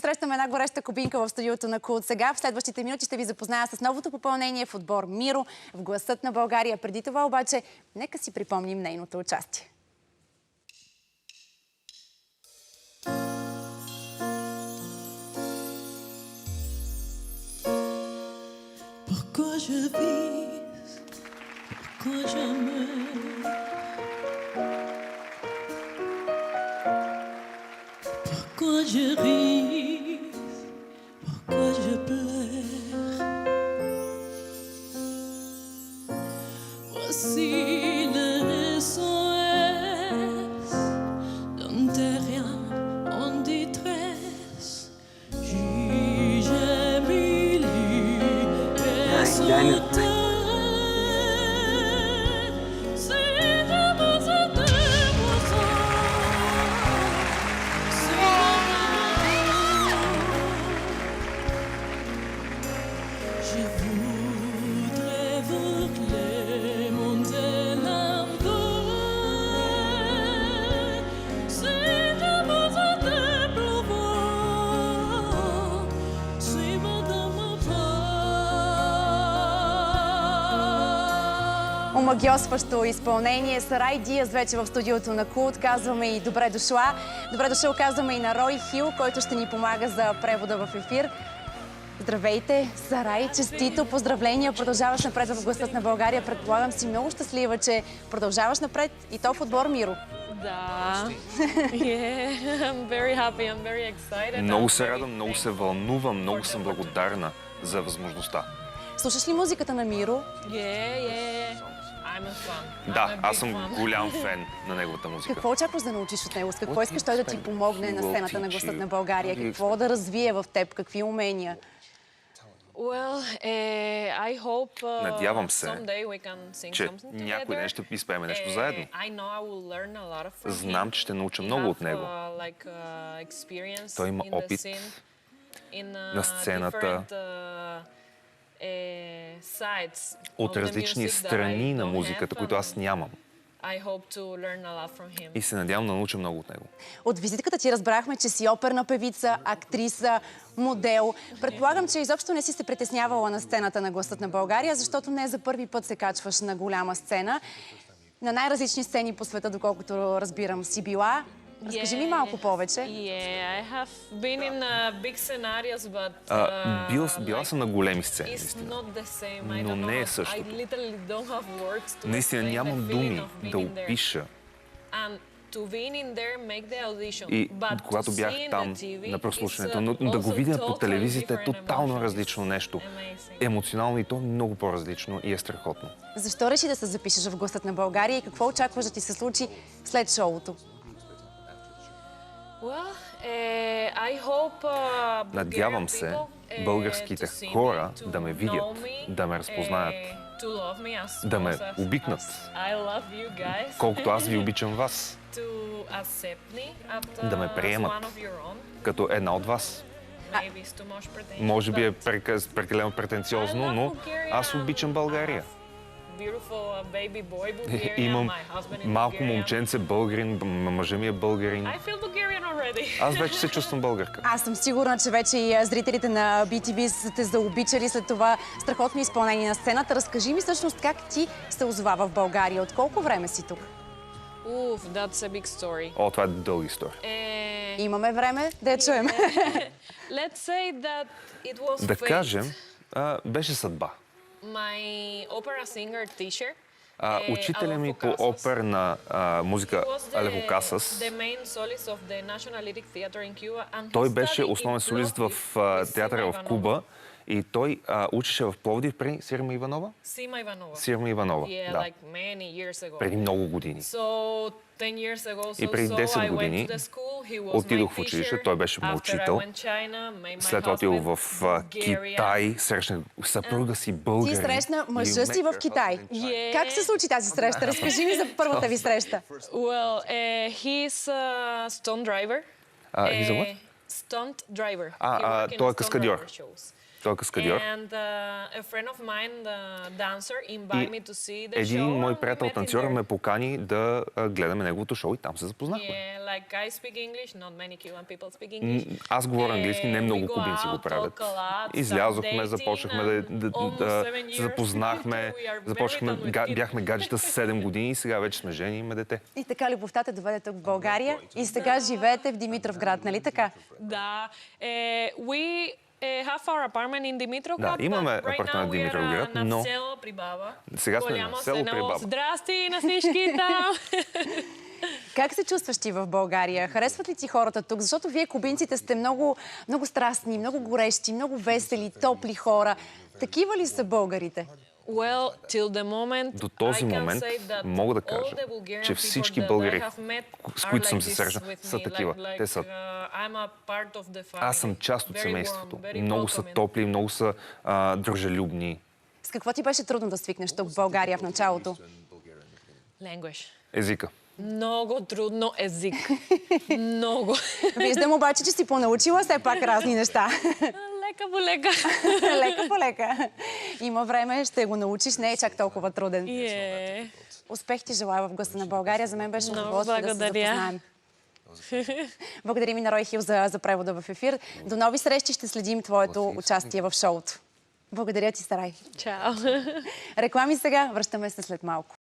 посрещаме една гореща кубинка в студиото на Култ. Сега в следващите минути ще ви запозная с новото попълнение в отбор Миро в Гласът на България. Преди това обаче, нека си припомним нейното участие. Pourquoi je vis, pourquoi je meurs, pourquoi je ris, pourquoi je pleure. Voici le SOS d'un terrien en détresse. Jugez Омагьосващо изпълнение. Сарай Диаз вече в студиото на Култ. Казваме и добре дошла. Добре дошъл казваме и на Рой Хил, който ще ни помага за превода в ефир. Здравейте, Сарай, честито, поздравления. Продължаваш напред в Гласът на България. Предполагам си много щастлива, че продължаваш напред и то в отбор Миро. Да. I'm very happy, I'm very excited. Много се радвам, много се вълнувам, много съм благодарна за възможността. Слушаш ли музиката на Миро? I'm a fan. Да, аз съм голям фен на неговата музика. Какво очакваш да научиш от него? С какво искаш той да ти помогне на сцената на Гласът на България? Какво да развие в теб? Какви умения? Надявам се, че някой ден ще изпеем нещо заедно. Знам, че ще науча много от него. Той има опит на сцената, от различни страни на музиката, които аз нямам. И се надявам да науча много от него. От визитката ти разбрахме, че си оперна певица, актриса, модел. Предполагам, че изобщо не си се притеснявала на сцената на Гласът на България, защото не за първи път се качваш на голяма сцена. На най-различни сцени по света, доколкото разбирам, си била. Разкажи ми малко повече. Била съм на големи сцени, наистина. Но не е същото. Наистина нямам думи да опиша. И когато бях там на прослушването, но да го видя по телевизията е тотално различно нещо. Емоционално и то много по-различно и е страхотно. Защо реши да се запишеш в Гласът на България и какво очакваш да ти се случи след шоуто? Надявам се българските хора да ме видят, да ме разпознаят, да ме обикнат, колкото аз ви обичам вас, да ме приемат като една от вас. Може би е прекалено претенциозно, но аз обичам България. Имам малко момченце българин, мъжа ми е българин. Аз вече се чувствам българка. Аз съм сигурна, че вече и зрителите на BTV са те заобичали след това страхотно изпълнение на сцената. Разкажи ми всъщност как ти се озова в България. От колко време си тук? О, това е дълга история. Имаме време да я чуем. Да кажем, беше съдба. Учителя ми по оперна музика Алево Касас, той беше основен солист в театъра в Куба и той учеше в Пловдив при Сирма Иванова? Сирма Иванова, да. Преди много години. И преди 10 години отидох в училище, той беше мой учител. След това отидох в Китай, срещнах съпруга си българин. Ти срещна мъжа си в Китай. Как се случи тази среща? Разкажи ми за първата ви среща. He's a stunt driver. He's a what? Stunt driver. Той е каскадьор. Той е каскадьор. И един мой приятел танцор ме покани да гледаме неговото шоу и там се запознахме. Аз говоря английски, не много кубинци го правят. Излязохме, започнахме да се запознахме, бяхме гаджета с 7 години и сега вече сме жени и имаме дете. И така любовта те доведе тук в България и сега живеете в Димитровград, нали така? Да. We have our apartment in Димитровград. Да, имаме апартамент в Димитровград, но сега сме на село Прибаба. Здрасти на всички там! Как се чувстваш ти в България? Харесват ли ти хората тук? Защото вие, кубинците, сте много, много страстни, много горещи, много весели, топли хора. Такива ли са българите? До този момент мога да кажа, че всички българи, с които съм се срещал, са такива. Те са... Аз съм част от семейството. Много са топли, много са дружелюбни. С какво ти беше трудно да свикнеш тук в България в началото? Езика. Много трудно език. Много. Виждам обаче, че си понаучила все пак разни неща. Лека по лека. Лека по лека. Има време, ще го научиш, не е чак толкова труден. Успех ти желая в Гласа на България. За мен беше удоволствие да се запознаем. Благодарим и на Рой Хил за превода в ефир. До нови срещи, ще следим твоето участие в шоуто. Благодаря ти, Сарай. Чао. Реклами сега, връщаме се след малко.